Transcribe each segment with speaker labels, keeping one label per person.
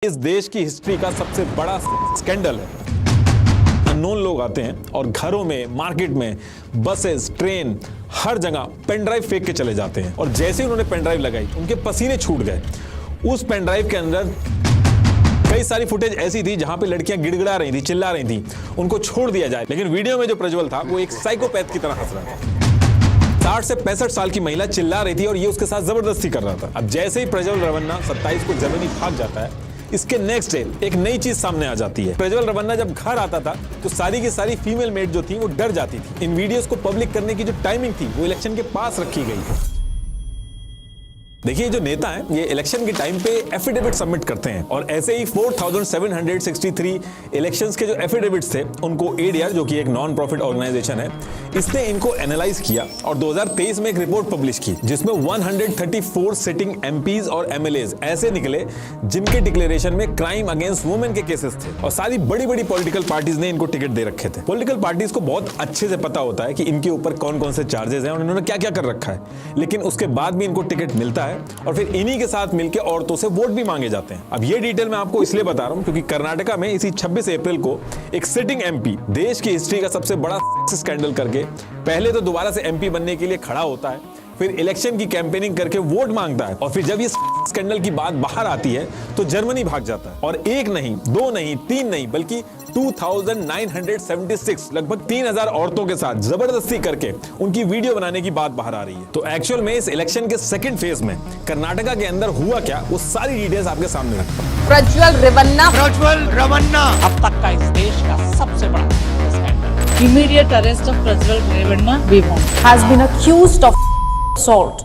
Speaker 1: इस देश की हिस्ट्री का सबसे बड़ा स्कैंडल है। अननोन लोग आते हैं और घरों में, मार्केट में, बसेस, ट्रेन, हर जगह पेन ड्राइव फेंक के चले जाते हैं और जैसे ही उन्होंने पेन ड्राइव लगाई उनके पसीने छूट गए। उस पेन ड्राइव के अंदर कई सारी फुटेज ऐसी थी जहां पे लड़कियां गिड़गिड़ा रही थी, चिल्ला रही थी, उनको छोड़ दिया जाए। लेकिन वीडियो में जो प्रज्वल था वो एक साइकोपैथ की तरह हंस रहा था। 60 से 65 साल की महिला चिल्ला रही थी और ये उसके साथ जबरदस्ती कर रहा था। अब जैसे ही प्रज्वल रवन्ना 27 को जर्मनी भाग जाता है, इसके नेक्स्ट डे एक नई चीज सामने आ जाती है। प्रज्वल रवन्ना जब घर आता था तो सारी की सारी फीमेल मेट जो थी वो डर जाती थी। इन वीडियोस को पब्लिक करने की जो टाइमिंग थी वो इलेक्शन के पास रखी गई। देखिए, जो नेता हैं ये इलेक्शन के टाइम पे एफिडेविट सबमिट करते हैं और ऐसे ही 4763 इलेक्शंस के जो एफिडेविट्स थे उनको एडीआर, जो कि एक नॉन प्रॉफिट ऑर्गेनाइजेशन है, इसने इनको एनालाइज किया और 2023 में एक रिपोर्ट पब्लिश की जिसमें 134 सिटिंग एमपीज और एमएलएज ऐसे निकले जिनके डिक्लेरेशन में क्राइम अगेंस्ट वुमेन के केसेस थे और सारी बड़ी बड़ी पॉलिटिकल पार्टीज ने इनको टिकट दे रखे थे। पॉलिटिकल पार्टीज को बहुत अच्छे से पता होता है कि इनके ऊपर कौन कौन से चार्जेस हैं और इन्होंने क्या क्या कर रखा है, लेकिन उसके बाद भी इनको टिकट मिलता है और फिर इन्हीं के साथ मिलकर औरतों से वोट भी मांगे जाते हैं। अब ये डिटेल मैं आपको इसलिए बता रहा हूं क्योंकि कर्नाटका में इसी 26 अप्रैल को एक सिटिंग एमपी देश की हिस्ट्री का सबसे बड़ा स्कैंडल करके पहले तो दोबारा से एमपी बनने के लिए खड़ा होता है, फिर इलेक्शन की कैंपेनिंग करके वोट मांगता है और फिर जब ये स्कैंडल की बात बाहर आती है तो जर्मनी भाग जाता है। और एक नहीं, दो नहीं, तीन नहीं, बल्कि 2976 लगभग 3000 औरतों के साथ जबरदस्ती करके उनकी वीडियो बनाने की बात बाहर आ रही है। तो एक्चुअल में इस इलेक्शन के सेकंड फेज में कर्नाटका के अंदर हुआ क्या, वो सारी डिटेल्स आपके सामने रखता हूं।
Speaker 2: प्रज्वल रवन्ना
Speaker 3: अब तक का इस देश का सबसे बड़ा scandal.
Speaker 4: Immediate arrest of Prajwal Ravanna we want.
Speaker 2: has been accused of assault.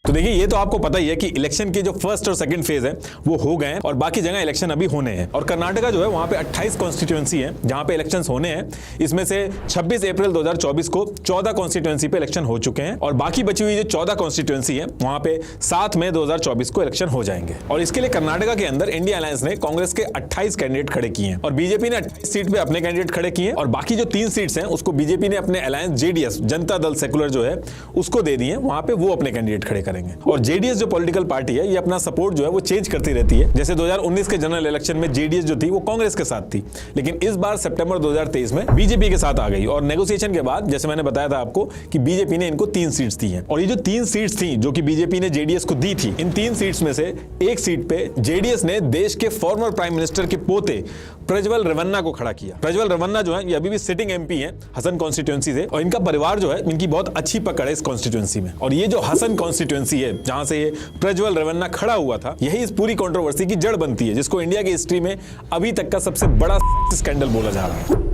Speaker 1: तो देखिए, ये तो आपको पता ही है कि इलेक्शन के जो फर्स्ट और सेकंड फेज है वो हो गए हैं और बाकी जगह इलेक्शन अभी होने हैं। और कर्नाटका जो है वहां पे 28 कॉन्स्टिट्यूएंसी है जहां पे इलेक्शंस होने हैं। इसमें से 26 अप्रैल 2024 को 14 कॉन्स्टिट्यूएंसी पे इलेक्शन हो चुके हैं और बाकी बची हुई जो 14 कॉन्स्टिट्यूएंसी है वहां पे 7 मई 2024 को इलेक्शन हो जाएंगे। और इसके लिए कर्नाटका के अंदर इंडिया अलायंस ने कांग्रेस के 28 कैंडिडेट खड़े किए हैं और बीजेपी ने 28 सीट पे अपने कैंडिडेट खड़े किए और बाकी जो 3 सीट्स हैं उसको बीजेपी ने अपने alliance JDS, Janata Dal secular जो है, उसको दे दिए। वहां पे वो अपने कैंडिडेट खड़े करेंगे। और जेडीएस जो पॉलिटिकल पार्टी है ये अपना सपोर्ट जो है वो चेंज करती रहती है। जैसे 2019 के जनरल इलेक्शन में जेडीएस जो थी वो कांग्रेस के साथ थी, लेकिन इस बार सितंबर 2023 में बीजेपी के साथ आ गई और नेगोशिएशन के बाद जैसे मैंने बताया था आपको कि बीजेपी ने इनको 3 सीट्स दी हैं। और ये जो 3 सीट्स थी जो कि बीजेपी ने जेडीएस को दी थी, इन 3 सीट्स में से एक सीट पे जेडीएस ने देश के फॉर्मर प्राइम मिनिस्टर के पोते प्रज्वल रवन्ना को खड़ा किया। प्रज्वल रवन्ना जो है ये अभी भी सिटिंग एमपी हैं हसन कॉन्स्टिट्यूएंसी से और इनका परिवार जो है, इनकी बहुत अच्छी पकड़ है इस कॉन्स्टिट्यूएंसी में। और ये जो हसन कॉन्स्टिट्यूएंसी है जहां से ये प्रज्वल रवन्ना खड़ा हुआ था, यही इस पूरी कंट्रोवर्सी की जड़ बनती है, जिसको इंडिया की हिस्ट्री में अभी तक का सबसे बड़ा स्कैंडल बोला जा रहा है।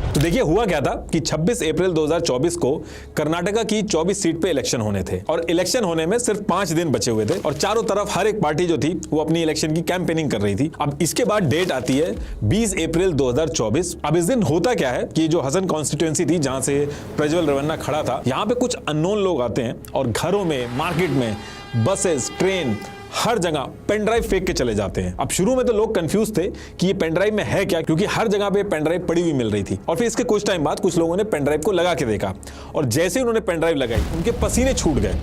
Speaker 1: तो देखिए, हुआ क्या था कि 26 अप्रैल 2024 को कर्नाटका की 24 सीट पे इलेक्शन होने थे और इलेक्शन होने में सिर्फ 5 दिन बचे हुए थे और चारों तरफ हर एक पार्टी जो थी वो अपनी इलेक्शन की कैंपेनिंग कर रही थी। अब इसके बाद डेट आती है 20 अप्रैल 2024। अब इस दिन होता क्या है कि जो हसन कॉन्स्टिट्यूएंसी थी जहां से प्रज्वल रवन्ना खड़ा था, यहां पे कुछ अननोन लोग आते हैं और घरों में, मार्केट में, बसेस, ट्रेन, हर जगह पेन ड्राइव फेंक के चले जाते हैं। अब शुरू में तो लोग कंफ्यूज थे कि ये पेन ड्राइव में है क्या, क्योंकि हर जगह पे पेन ड्राइव पड़ी हुई मिल रही थी। और फिर इसके कुछ टाइम बाद कुछ लोगों ने पेन ड्राइव को लगा के देखा और जैसे ही उन्होंने पेन ड्राइव लगाई उनके पसीने छूट गए।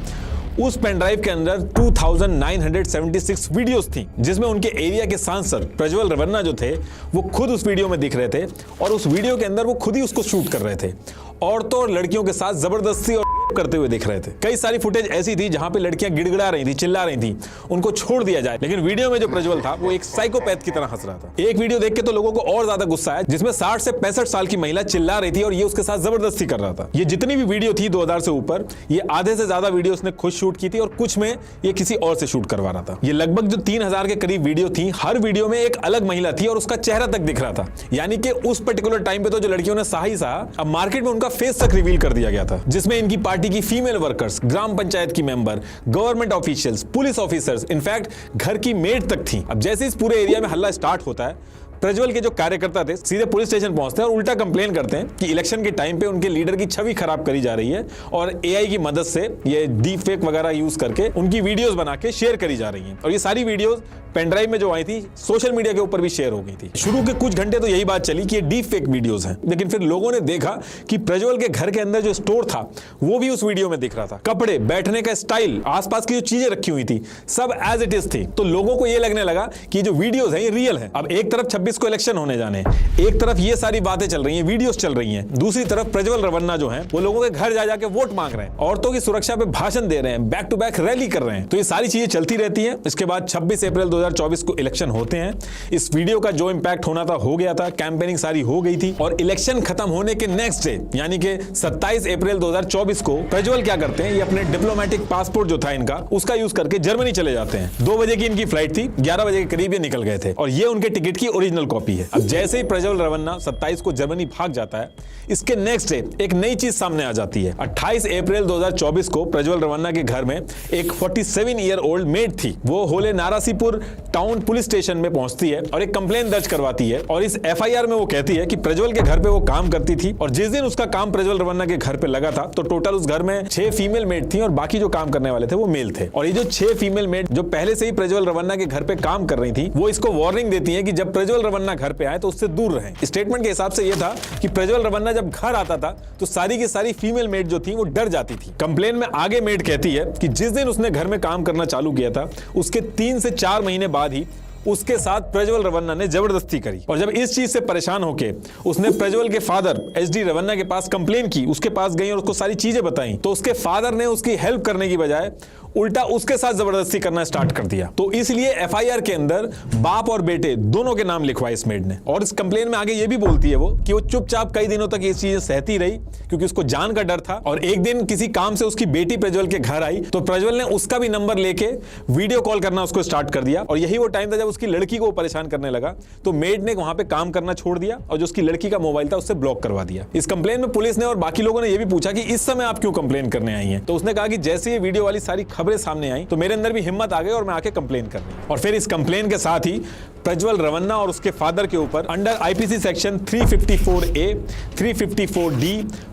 Speaker 1: उस पेन ड्राइव के अंदर 2976 वीडियोस थी जिसमें उनके एरिया के सांसद प्रज्वल रवन्ना जो थे वो खुद उस वीडियो में दिख रहे थे और उस वीडियो के अंदर वो खुद ही उसको शूट कर रहे थे, औरतों और लड़कियों के साथ जबरदस्ती और करते हुए दिख रहे थे। कई सारी फुटेज ऐसी थी जहां पे लड़कियां गिड़गिड़ा रही थी, चिल्ला रही थी, उनको छोड़ दिया जाए। लेकिन वीडियो में जो प्रज्वल था वो एक साइकोपैथ की तरह हंस रहा था। एक वीडियो देख के तो लोगों को और ज्यादा गुस्सा आया जिसमें 60 से 65 साल की महिला चिल्ला रही थी और ये उसके साथ जबरदस्ती कर रहा था। ये जितनी भी वीडियो थी 2000 से ऊपर, ये आधे से ज्यादा वीडियो उसने खुद शूट की थी और कुछ में ये किसी और से शूट करवा रहा था। ये लगभग जो 3000 के करीब वीडियो थी, हर वीडियो में एक अलग महिला थी और उसका चेहरा तक दिख रहा था। यानी कि उस पर्टिकुलर टाइम पे तो जो लड़कियों ने सहा ही सहा, अब मार्केट में उनका फेस तक रिवील कर दिया गया था, जिसमें इनकी पार्टी की फीमेल वर्कर्स, ग्राम पंचायत की member, government officials, police officers, in fact घर की मेड तक थी। अब जैसे इस पूरे एरिया में हल्ला स्टार्ट होता है, प्रज्वल के जो कार्यकर्ता थे सीधे पुलिस स्टेशन पहुंचते हैं और उल्टा कंप्लेन करते हैं कि इलेक्शन के टाइम पे उनके लीडर की छवि खराब करी जा रही है और एआई की मदद से ये डीप फेक वगैरह यूज करके उनकी वीडियोस बना के शेयर करी जा रही हैं। और ये सारी वीडियोस पेन ड्राइव में जो आई थी सोशल मीडिया के ऊपर भी शेयर हो गई थी। शुरू के कुछ घंटे तो यही बात चली कि ये डीप फेक वीडियोस हैं, लेकिन फिर लोगों ने देखा कि प्रज्वल के घर के अंदर जो स्टोर था वो भी उस वीडियो में दिख रहा था। कपड़े, बैठने का स्टाइल, आसपास की जो चीजें रखी हुई थी सब एज इट इज थी। तो लोगों को ये लगने लगा कि जो वीडियोस हैं ये रियल है। अब एक तरफ 26 को इलेक्शन होने जाने, एक तरफ ये सारी बातें चल रही हैं, वीडियोस चल रही हैं, दूसरी तरफ प्रज्वल रवन्ना जो हैं वो लोगों के घर जा जाके वोट मांग रहे हैं, औरतों की सुरक्षा पे भाषण दे रहे हैं, बैक टू बैक रैली कर रहे हैं। तो ये सारी चीजें चलती रहती हैं। इसके बाद 26 अप्रैल 2024 को इलेक्शन होते हैं। इस वीडियो का जो इंपैक्ट होना था हो गया था, कैंपेनिंग सारी हो गई थी और इलेक्शन खत्म होने के नेक्स्ट डे यानी कि 27 अप्रैल 2024 को प्रज्वल क्या करते हैं, ये अपने डिप्लोमेटिक पासपोर्ट जो था इनका उसका यूज करके जर्मनी चले जाते हैं। 2 बजे की इनकी फ्लाइट थी, 11 बजे के करीब ये निकल गए थे और ये उनके टिकट की ओरिजिनल कॉपी है। अब जैसे ही प्रज्वल रवन्ना 27 को जर्मनी भाग जाता है, इसके नेक्स्ट डे एक नई चीज सामने आ जाती है। 28 अप्रैल 2024 को प्रज्वल रवन्ना के घर में एक 47 ईयर ओल्ड मेड थी। वो होले नारासीपुर टाउन पुलिस स्टेशन में पहुंचती है और एक कंप्लेंट दर्ज करवाती है और इस एफआईआर में वो कहती है कि प्रज्वल के घर पे वो काम करती थी और जिस दिन उसका काम प्रज्वल रवन्ना के घर पे लगा था तो टोटल उस घर में 6 फीमेल मेड थी और बाकी जो काम करने वाले थे वो मेल थे। और ये जो 6 फीमेल मेड जो पहले से ही प्रज्वल रवन्ना के घर पे काम कर रही थी वो इसको वार्निंग देती है कि जब प्रज्वल रवन्ना घर पे आए तो उससे दूर रहें। स्टेटमेंट के हिसाब से ये था कि प्रज्वल रवन्ना जब घर आता था तो सारी की सारी फीमेल मेड जो थी वो डर जाती थी। कंप्लेन में आगे मेड कहती है कि जिस दिन उसने घर में काम करना चालू किया था उसके 3 से 4 महीने बाद ही उसके साथ प्रज्वल रवन्ना ने जबरदस्ती करी और जब इस चीज से परेशान होके उसने प्रज्वल के फादर एचडी रवन्ना के पास कंप्लेन की, उसके पास गई और उसको सारी चीजें बताई, तो उसके फादर ने उसकी हेल्प करने की बजाय उल्टा उसके साथ जबरदस्ती करना स्टार्ट कर दिया। तो इसलिए एफआईआर के अंदर बाप और बेटे दोनों के नाम लिखवाए इस मेड ने। और इस कंप्लेन में आगे ये भी बोलती है वो कि वो चुपचाप कई दिनों तक ये चीजें सहती रही क्योंकि उसको जान का डर था। और एक दिन किसी काम से उसकी बेटी प्रज्वल के घर आई तो प्रज्वल ने उसका भी नंबर लेके वीडियो कॉल करना उसको स्टार्ट कर दिया और यही वो टाइम था जब उसकी लड़की को परेशान करने लगा तो मेड ने वहां पे काम करना छोड़ दिया और जो उसकी लड़की का मोबाइल था उससे ब्लॉक करवा दिया। इस कंप्लेन में पुलिस ने और बाकी लोगों ने यह भी पूछा कि इस समय आप क्यों कंप्लेन करने आई हैं, तो उसने कहा कि जैसे ये वीडियो वाली सारी खबरें सामने आई तो मेरे अंदर भी हिम्मत आ गई और मैं आके कंप्लेन कर रही। और फिर इस कंप्लेन के साथ ही प्रज्वल रवन्ना और उसके फादर के ऊपर under IPC section 354A, 354D,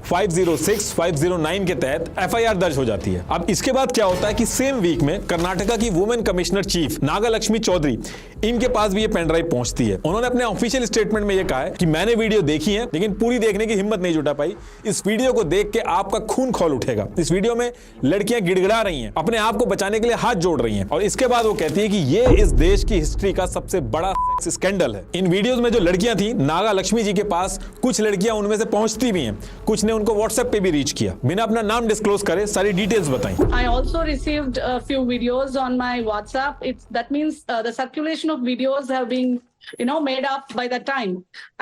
Speaker 1: 506, 509 के तहत एफआईआर दर्ज हो जाती है। अब इसके बाद क्या होता है कि सेम वीक में कर्नाटका की वुमेन कमिश्नर चीफ नागालक्ष्मी चौधरी, इनके पास भी ये पेन ड्राइव पहुंचती है। उन्होंने अपने ऑफिशियल स्टेटमेंट में ये कहा है कि मैंने वीडियो देखी है लेकिन पूरी देखने की हिम्मत नहीं जुटा पाई। इस वीडियो को देख के आपका खून खौल उठेगा। इस वीडियो में लड़कियां गिड़गिड़ा रही हैं, अपने आप को बचाने के लिए हाथ जोड़ रही हैं और इसके बाद वो कहती है कि ये इस देश की हिस्ट्री का सबसे बड़ा सेक्स स्कैंडल है। इन वीडियोस में जो लड़कियां थी नागा लक्ष्मी जी के पास कुछ लड़कियां उनमें से पहुंचती भी हैं, कुछ ने उनको व्हाट्सएप पे भी रीच किया। बिना अपना नाम डिस्क्लोज करे सारी डिटेल्स बताई।
Speaker 4: I also received a few videos on my WhatsApp. That means the circulation of videos have been made up by the time.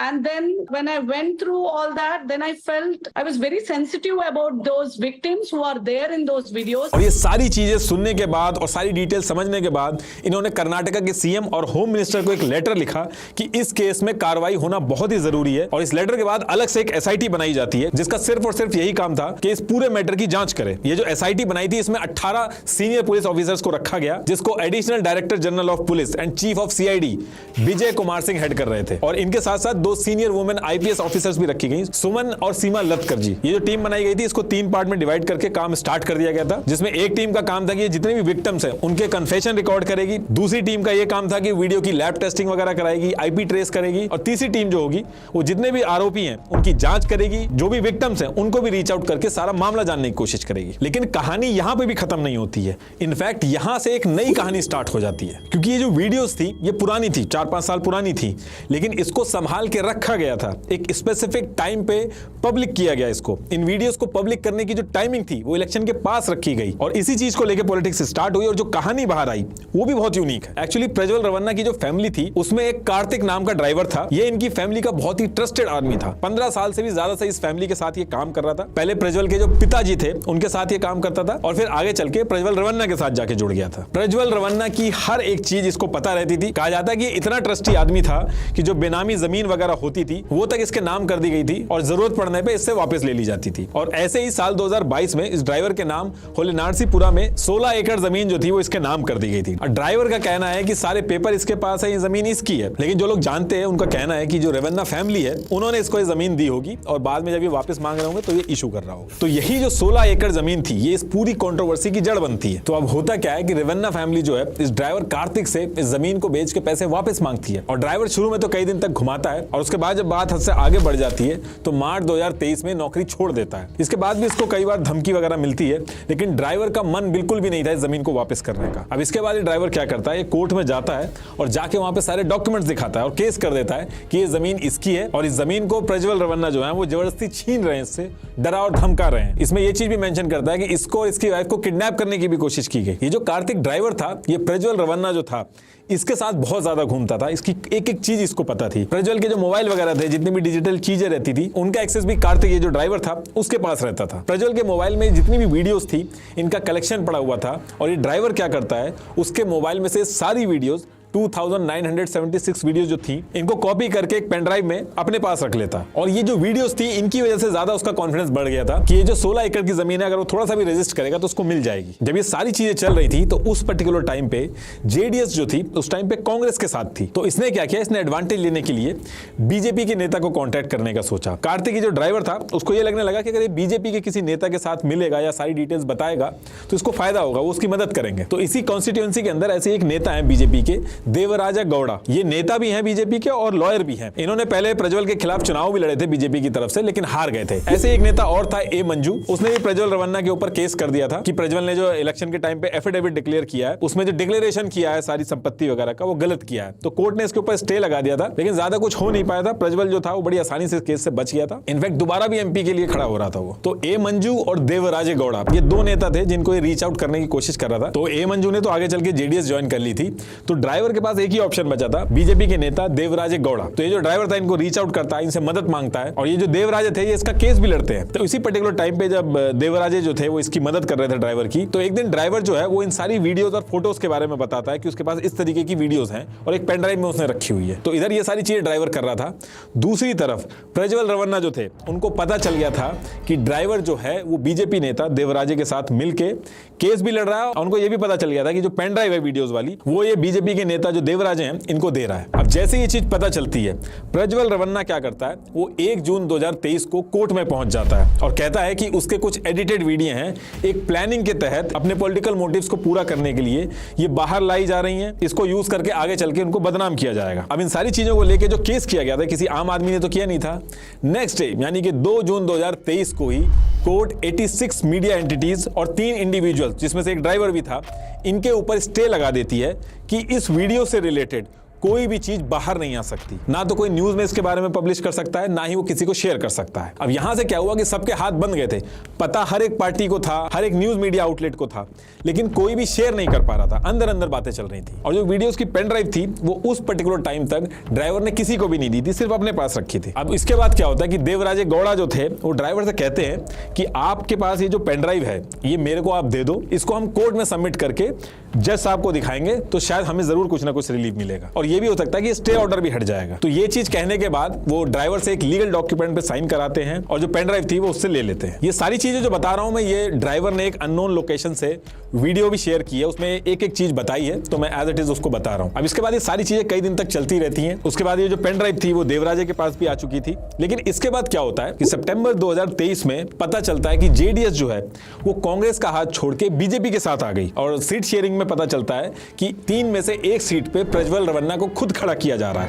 Speaker 4: And then when I went through all that, then I felt I was very sensitive about those victims who are there in those videos.
Speaker 1: और ये सारी चीजें सुनने के बाद और सारी detail समझने के बाद इन्होंने कर्नाटका के सीएम और होम मिनिस्टर को एक लेटर लिखा कि इस केस में कार्रवाई होना बहुत ही जरूरी है। और इस लेटर के बाद अलग से एक एसआईटी बनाई जाती है जिसका सिर्फ और सिर्फ यही काम था कि इस पूरे मैटर की जांच करे। ये जो एसआईटी बनाई थी इसमें 18 सीनियर पुलिस ऑफिसर्स को रखा गया जिसको additional director general of police and chief of CID Vijay Kumar Singh head कर रहे थे और इनके साथ साथ 2 सीनियर वुमेन आईपीएस ऑफिसर्स भी रखी गई, सुमन और सीमा लतकर जी। ये जो टीम बनाई गई थी इसको 3 पार्ट में डिवाइड करके काम स्टार्ट कर दिया गया था, जिसमें एक टीम का काम था कि जितने भी विक्टिम्स हैं उनके कन्फेशन रिकॉर्ड करेगी, दूसरी टीम का ये काम था कि वीडियो की लैब टेस्टिंग वगैरह कराएगी, आईपी ट्रेस करेगी और तीसरी टीम जो होगी वो जितने भी आरोपी हैं उनकी जांच करेगी, जो भी विक्टिम्स हैं उनको भी रीच आउट करके सारा मामला जानने की कोशिश करेगी। लेकिन कहानी यहां पे भी खत्म नहीं होती है। इनफैक्ट यहां से एक नई कहानी स्टार्ट हो जाती है क्योंकि ये जो वीडियोस थी ये पुरानी थी, 4-5 साल पुरानी थी, लेकिन इसको संभाल के रखा गया था। एक स्पेसिफिक टाइम पे पब्लिक किया गया इसको। इन वीडियोस को पब्लिक करने की जो टाइमिंग थी वो इलेक्शन के पास रखी गई और इसी चीज को लेकर पॉलिटिक्स स्टार्ट हुई और जो कहानी बाहर आई वो भी बहुत यूनिक है। एक्चुअली प्रज्वल रवन्ना की जो फैमिली थी उसमें एक कार्तिक नाम का ड्राइवर था। ये इनकी फैमिली का बहुत ही ट्रस्टेड आदमी था। 15 साल से भी ज्यादा से इस फैमिली के साथ ये काम कर रहा था। पहले प्रज्वल के जो पिताजी थे उनके साथ ये काम करता था और फिर आगे चल के प्रज्वल रवन्ना के साथ जाके जुड़ गया था। प्रज्वल रवन्ना की हर एक चीज इसको पता रहती थी। कहा जाता है कि इतना ट्रस्टी लालची आदमी था कि जो बेनामी जमीन वगैरह होती थी वो तक इसके नाम कर दी गई थी और जरूरत पड़ने पे इससे वापस ले ली जाती थी। और ऐसे ही साल 2022 में इस ड्राइवर के नाम होलेनारसीपुरा में 16 एकड़ जमीन जो थी वो इसके नाम कर दी गई थी। और ड्राइवर का कहना है कि सारे पेपर इसके पास है, ये जमीन इसकी है, लेकिन जो लोग जानते हैं उनका कहना है कि जो रेवन्ना फैमिली है उन्होंने इसको ये जमीन दी होगी और बाद में जब ये वापस मांग रहे होंगे तो ये इशू कर रहा होगा। तो यही जो 16 एकड़ जमीन थी ये इस पूरी कंट्रोवर्सी की जड़ बनती है। तो अब होता क्या है कि रेवन्ना फैमिली जो है इस ड्राइवर कार्तिक से इस जमीन को बेच के पैसे वापस मांगती है और ड्राइवर शुरू में तो कई दिन तक घुमाता है और उसके बाद जब बात हद से आगे बढ़ जाती है तो मार्च 2023 में नौकरी छोड़ देता है। इसके बाद भी इसको कई बार धमकी वगैरह मिलती है, लेकिन ड्राइवर का मन बिल्कुल भी नहीं था इस जमीन को वापस करने का। अब इसके बाद ये ड्राइवर क्या करता है, ये कोर्ट में जाता है और जाके वहां पे सारे डॉक्यूमेंट्स दिखाता है और केस कर देता है कि ये जमीन इसकी है और इस जमीन को प्रज्वल रवन्ना जो है वो जबरदस्ती छीन रहे हैं, इससे डरा और धमका रहे हैं। इसमें ये चीज भी मेंशन करता है कि इसको और इसकी वाइफ को किडनैप करने की भी कोशिश की गई। ये जो कार्तिक ड्राइवर था, ये प्रज्वल रवन्ना जो था इसके साथ बहुत ज्यादा घूमता था, इसकी एक एक चीज इसको पता थी। प्रज्वल के जो मोबाइल वगैरह थे, जितनी भी डिजिटल चीजें रहती थी, उनका एक्सेस भी कार्तिक ये जो ड्राइवर था उसके पास रहता था। प्रज्वल के मोबाइल में जितनी भी वीडियोस थी इनका कलेक्शन पड़ा हुआ था और ये ड्राइवर क्या करता है, उसके मोबाइल में से सारी वीडियोस 2976 वीडियोस जो थी इनको कॉपी करके एक पेन ड्राइव में अपने पास रख लेता और ये जो वीडियोस थी इनकी वजह से ज्यादा उसका कॉन्फिडेंस बढ़ गया था कि ये जो 16 एकड़ की जमीन है अगर वो थोड़ा सा भी रजिस्ट करेगा तो उसको मिल जाएगी। जब ये सारी चीजें चल रही थी तो उस पर्टिकुलर टाइम पे जेडीएस जो थी उस टाइम पे कांग्रेस के साथ थी, तो इसने क्या किया, इसने एडवांटेज लेने के लिए बीजेपी के नेता को कॉन्टैक्ट करने का सोचा। कार्तिक जो ड्राइवर था उसको ये लगने लगा कि अगर ये बीजेपी के किसी नेता के साथ मिलेगा या सारी डिटेल्स बताएगा तो इसको फायदा होगा, वो उसकी मदद करेंगे। तो इसी कॉन्स्टिट्यूएंसी के अंदर ऐसे एक नेता है बीजेपी के, देवराजा गौड़ा, ये नेता भी हैं बीजेपी के और लॉयर भी हैं। इन्होंने पहले प्रज्वल के खिलाफ चुनाव भी लड़े थे बीजेपी की तरफ से, लेकिन हार गए थे। ऐसे एक नेता और था ए मंजू, उसने भी प्रज्वल रवन्ना के ऊपर केस कर दिया था कि प्रज्वल ने जो इलेक्शन के टाइम पे एफिडेविट डिक्लेयर किया है उसमें जो डिक्लेरेशन किया है सारी संपत्ति वगैरह का वो गलत किया है, तो कोर्ट ने इसके ऊपर स्टे लगा दिया था, लेकिन ज्यादा कुछ हो नहीं पाया था। प्रज्वल जो था वो बड़ी आसानी से केस से बच गया था, इनफैक्ट दोबारा भी एमपी के लिए खड़ा हो रहा था वो। तो ए मंजू और देवराजे गौड़ा ये दो नेता थे जिनको ये रीच आउट करने की कोशिश कर रहा था। तो ए मंजू ने तो आगे चल के जेडीएस ज्वाइन कर ली थी, तो ड्राइवर के पास एक ही ऑप्शन बचा था, बीजेपी के नेता देवराजे गौड़ा। तो ये जो ड्राइवर था इनको रीच आउट करता है, इनसे मदद मांगता है और ये जो देवराजे थे ये इसका केस भी लड़ते हैं। तो इसी पर्टिकुलर टाइम पे जब देवराजे जो थे वो इसकी मदद कर रहे थे ड्राइवर की, तो एक दिन ड्राइवर जो है वो इन सारी वीडियोस और फोटोज के बारे में बताता है कि उसके पास इस तरीके की वीडियोस हैं और एक पेन ड्राइव में उसने रखी हुई है। तो इधर ये सारी चीजें ड्राइवर कर रहा था। दूसरी तरफ प्रज्वल रवन्ना जो थे उनको पता चल गया था कि ड्राइवर जो है वो बीजेपी नेता देवराजे के साथ मिलकर केस भी लड़ रहा है और उनको ये भी पता चल गया था कि जो पेन ड्राइव है वीडियोस वाली वो ये बीजेपी के नेता जो देवराजे हैं इनको दे रहा है। अब जैसे ये चीज पता चलती है, प्रज्वल रवन्ना क्या करता है, वो 1 जून 2023 को कोर्ट में पहुंच जाता है और कहता है कि उसके कुछ एडिटेड वीडियो हैं एक प्लानिंग के तहत अपने पॉलिटिकल मोटिव्स को पूरा करने के लिए ये बाहर लाई जा रही हैं, इसको यूज करके आगे चल के उनको बदनाम किया जाएगा। अब इन सारी चीजों को लेकर जो केस किया गया था किसी आम आदमी ने तो किया नहीं था। नेक्स्ट डे यानी कि 2 जून 2023 को ही कोर्ट 86 मीडिया एंटिटीज और 3 इंडिविजुअल जिसमें से एक ड्राइवर भी था इनके ऊपर स्टे लगा देती है कि इस वीडियो से रिलेटेड कोई भी चीज बाहर नहीं आ सकती, ना तो कोई न्यूज में इसके बारे में पब्लिश कर सकता है, ना ही वो किसी को शेयर कर सकता है। अब यहां से क्या हुआ कि सबके हाथ बंद गए थे, पता हर एक पार्टी को था, हर एक न्यूज मीडिया आउटलेट को था, लेकिन कोई भी शेयर नहीं कर पा रहा था, अंदर अंदर बातें चल रही थी। और जो वीडियोस की पेन ड्राइव थी वो उस पर्टिकुलर टाइम तक ड्राइवर ने किसी को भी नहीं दी थी, सिर्फ अपने पास रखी थी। अब इसके बाद क्या होता है कि देवराजे गौड़ा जो थे वो ड्राइवर से कहते हैं कि आपके पास ये जो पेन ड्राइव है ये मेरे को आप दे दो, इसको हम कोर्ट में सबमिट करके जज साहब को दिखाएंगे तो शायद हमें जरूर कुछ ना कुछ रिलीफ मिलेगा और ये भी हो सकता है कि स्टे ऑर्डर भी हट जाएगा। तो ये चीज कहने के बाद वो ड्राइवर से एक लीगल डॉक्यूमेंट पे साइन कराते हैं और जो पेन ड्राइव थी वो उससे ले लेते हैं। ये सारी चीजें जो बता रहा हूं मैं, ये ड्राइवर ने एक अननोन लोकेशन से वीडियो भी शेयर की है, उसमें एक एक चीज बताई है, तो मैं एज इट इज उसको बता रहा हूं। अब इसके बाद ये सारी चीजें कई दिन तक चलती रहती हैं। उसके बाद ये जो पेन ड्राइव थी वो देवराजे के पास भी आ चुकी थी। लेकिन इसके बाद क्या होता है कि सितंबर 2023 में पता चलता है कि जेडीएस जो है वो कांग्रेस का हाथ छोड़ के बीजेपी के साथ आ गई और सीट शेयरिंग में पता चलता है कि 3 में से 1 सीट पे प्रज्वल रवन्ना को खुद खड़ा किया जा रहा है।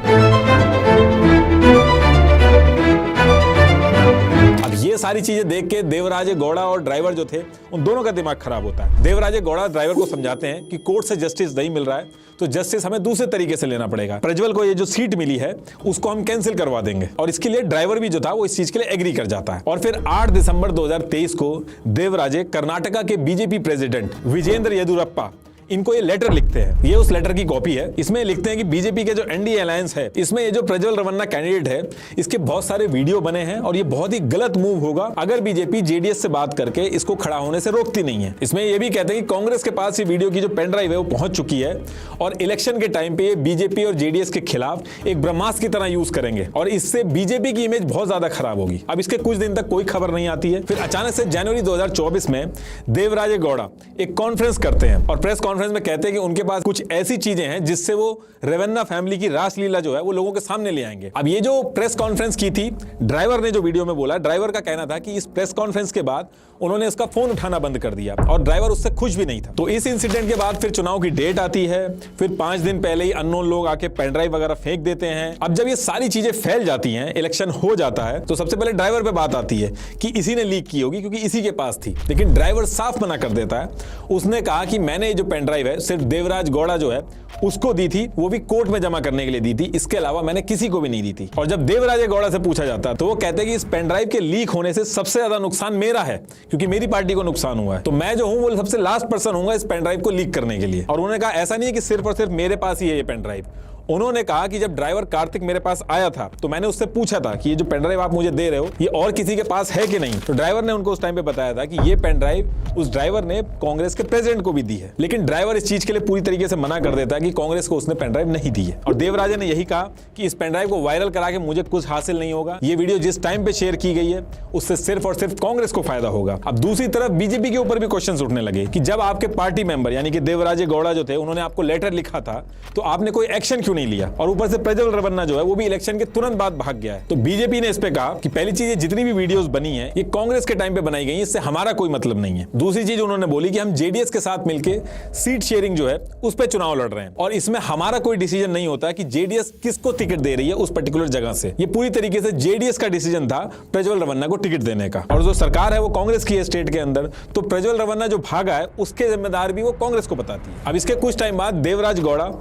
Speaker 1: अब ये सारी चीजें देख के देवराजे गौड़ा और ड्राइवर जो थे उन दोनों का दिमाग खराब होता है। देवराजे गौड़ा ड्राइवर को समझाते हैं कि कोर्ट से जस्टिस नहीं मिल रहा है तो जस्टिस हमें दूसरे तरीके से लेना पड़ेगा, प्रज्वल को ये जो सीट मिली है उसको हम कैंसिल करवा देंगे। और इसके लिए ड्राइवर भी जो था वो इस चीज के लिए एग्री कर जाता है। और फिर 8 दिसंबर 2023 को देवराजे कर्नाटका के बीजेपी प्रेसिडेंट विजेंद्र येदुरप्पा इनको ये लेटर लिखते हैं। ये उस लेटर की कॉपी है। इसमें लिखते हैं कि बीजेपी के जो एनडीए अलायंस है, इसमें ये जो प्रज्वल रमन्ना कैंडिडेट है, इसके बहुत सारे वीडियो बने हैं और ये बहुत ही गलत मूव होगा अगर बीजेपी जेडीएस से बात करके इसको खड़ा होने से रोकती नहीं है। इसमें ये भी कहते हैं कि कांग्रेस के पास ये वीडियो की जो पेन ड्राइव है वो पहुंच चुकी है और इलेक्शन के टाइम पे ये बीजेपी और जेडीएस के खिलाफ एक ब्रह्मास्त्र की तरह यूज करेंगे और इससे बीजेपी की इमेज बहुत ज्यादा खराब होगी। अब इसके कुछ दिन तक कोई खबर नहीं आती है। फिर अचानक से जनवरी 2024 में देवराजे गौड़ा एक कॉन्फ्रेंस करते हैं और प्रेस कॉन्फ्रेंस में कहते हैं कि उनके पास कुछ ऐसी चीजें हैं जिससे वो रेवन्ना फैमिली की रासलीला जो है वो लोगों के सामने ले आएंगे। अब ये जो प्रेस कॉन्फ्रेंस की थी, ड्राइवर ने जो वीडियो में बोला, ड्राइवर का कहना था कि इस प्रेस कॉन्फ्रेंस के बाद उन्होंने इसका फोन उठाना बंद कर दिया और ड्राइवर उससे खुश भी नहीं था। तो इस इंसिडेंट के बाद फिर चुनाव की डेट आती है। फिर 5 दिन पहले ही अननोन लोग आके पेन ड्राइव वगैरह फेंक देते हैं। अब जब ये सारी चीजें फैल जाती हैं, इलेक्शन हो जाता है, तो सबसे पहले ड्राइवर पे बात आती है कि इसी ने लीक की होगी क्योंकि इसी के पास थी। लेकिन ड्राइवर साफ मना कर देता है। उसने कहा कि मैंने ये जो पेन ड्राइव है सिर्फ देवराज गौड़ा जो है उसको दी थी, वो भी कोर्ट में जमा करने के लिए दी थी, इसके अलावा मैंने किसी को भी नहीं दी थी। और जब देवराज गौड़ा से पूछा जाता तो वो कहते हैं कि इस पेन ड्राइव के लीक होने से सबसे ज्यादा नुकसान मेरा है क्योंकि मेरी पार्टी को नुकसान हुआ है, तो मैं जो हूं वो सबसे लास्ट पर्सन हूंगा इस पेन ड्राइव को लीक करने के लिए। और उन्होंने कहा ऐसा नहीं है कि सिर्फ और सिर्फ मेरे पास ही है ये पेन ड्राइव। उन्होंने कहा कि जब ड्राइवर कार्तिक मेरे पास आया था तो मैंने उससे पूछा था कि ये जो पेन ड्राइव आप मुझे दे रहे हो ये और किसी के पास है कि नहीं, तो ड्राइवर ने उनको उस टाइम पे बताया था कि ये पेन ड्राइव उस ड्राइवर ने कांग्रेस के प्रेसिडेंट को भी दी है। लेकिन ड्राइवर इस चीज के लिए पूरी तरीके से मना कर देता है कि कांग्रेस को उसने पेन ड्राइव नहीं दी है। और देवराजे ने यही कहा कि इस पेन ड्राइव को वायरल करा के मुझे कुछ हासिल नहीं होगा, ये वीडियो जिस टाइम पे शेयर की गई है उससे सिर्फ और सिर्फ कांग्रेस को फायदा होगा। अब दूसरी तरफ बीजेपी के ऊपर भी क्वेश्चन उठने लगे कि जब आपके पार्टी मेंबर यानी कि देवराजे गौड़ा जो थे उन्होंने आपको लेटर लिखा था तो आपने कोई एक्शन क्यों नहीं लिया, और ऊपर से प्रज्वल रमन्ना जो है वो भी इलेक्शन के तुरंत बाद भाग गया है। तो बीजेपी ने इस पे कहा कि पहली चीज, ये जितनी भी वीडियोस बनी है ये कांग्रेस के टाइम पे बनाई गई है, इससे हमारा कोई मतलब नहीं है। दूसरी चीज उन्होंने बोली कि हम जेडीएस के साथ मिलकर सीट शेयरिंग जो है उस पर चुनाव लड़ रहे हैं और इसमें हमारा कोई डिसीजन नहीं होता कि जेडीएस किसको टिकट दे रही है उस पर्टिकुलर जगह से। ये पूरी तरीके से जेडीएस का डिसीजन था प्रज्वल रमन्ना को टिकट देने का, और जो सरकार है वो कांग्रेस की है स्टेट के अंदर, तो प्रज्वल रमन्ना जो भागा है उसके जिम्मेदार भी वो कांग्रेस को बताती है। अब इसके कुछ टाइम बाद देवराज गौड़ा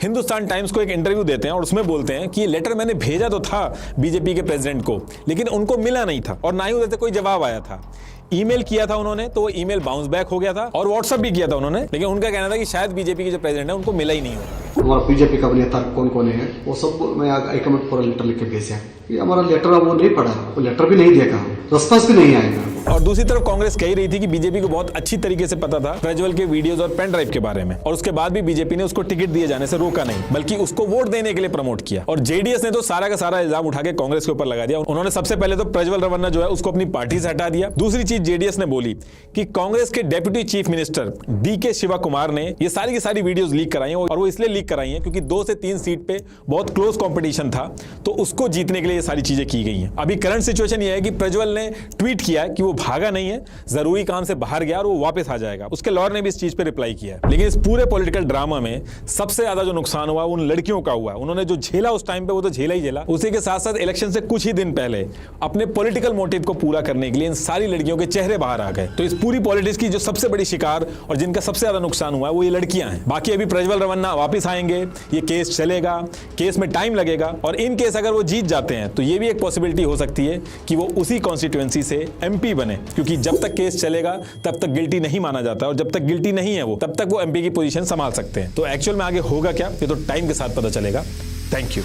Speaker 1: हिंदुस्तान टाइम्स को एक इंटरव्यू देते हैं और उसमें बोलते हैं कि ये लेटर मैंने भेजा तो था बीजेपी के प्रेसिडेंट को, लेकिन उनको मिला नहीं था और ना ही उधर से कोई जवाब आया था। ईमेल किया था उन्होंने तो वो ईमेल बाउंस बैक हो गया था और व्हाट्सएप भी किया था उन्होंने, लेकिन उनका कहना था कि शायद बीजेपी के जो प्रेसिडेंट है उनको मिला ही नहीं होगा।
Speaker 5: हमारा बीजेपी का नेता कौन कौन है वो सब मैं हाईकमांड पूरा लेटर लिख के भेजा, ये हमारा लेटर वो नहीं पढ़ा, वो लेटर भी नहीं देखा, रिस्पॉन्स भी नहीं आएगा।
Speaker 1: और दूसरी तरफ कांग्रेस कह रही थी कि बीजेपी को बहुत अच्छी तरीके से पता था प्रज्वल के वीडियोस और पेन ड्राइव के बारे में, और उसके बाद भी बीजेपी ने उसको टिकट दिए जाने से रोका नहीं बल्कि उसको वोट देने के लिए प्रमोट किया। और जेडीएस ने तो सारा का सारा इल्जाम उठा के कांग्रेस के ऊपर लगा दिया। उन्होंने सबसे पहले तो प्रज्वल रमन्ना जो है उसको अपनी पार्टी से हटा दिया। दूसरी चीज जेडीएस ने बोली कि कांग्रेस के deputy chief minister DK Shivakumar ने ये सारी की सारी वीडियोस लीक कराई हैं, और वो इसलिए लीक कराई हैं क्योंकि 2 से 3 सीट पे बहुत क्लोज कंपटीशन था, तो उसको जीतने के लिए ये सारी चीजें की गई हैं। अभी करंट सिचुएशन ये है कि प्रज्वल ने ट्वीट किया कि वो भागा नहीं है, जरूरी काम से बाहर गया और वो वापस आ जाएगा। उसके लॉयर ने भी इस चीज पे रिप्लाई किया है। लेकिन इस पूरे पॉलिटिकल ड्रामा में सबसे ज्यादा जो नुकसान हुआ उन लड़कियों का हुआ। उन्होंने जो झेला उस टाइम पे वो तो झेला ही झेला, उसी के साथ साथ इलेक्शन से कुछ ही दिन पहले अपने पॉलिटिकल मोटिव को पूरा करने के लिए इन सारी लड़कियों के चेहरे बाहर आ गए। तो इस पूरी पॉलिटिक्स की जो सबसे बड़ी शिकार और जिनका सबसे ज्यादा नुकसान हुआ वो ये लड़कियां हैं। बाकी अभी प्रज्वल रमन्ना वापस आएंगे, ये केस चलेगा, केस में टाइम लगेगा, और इन केस अगर वो जीत जाते हैं तो ये भी एक पॉसिबिलिटी हो सकती है कि वो उसी कॉन्स्टिट्यूएंसी से एमपी बने, क्योंकि जब तक केस चलेगा तब तक गिल्टी नहीं माना जाता, और जब तक गिल्टी नहीं है वो तब तक वो एमपी की पोजीशन संभाल सकते हैं। तो एक्चुअल में आगे होगा क्या ये तो टाइम के साथ पता चलेगा। Thank you.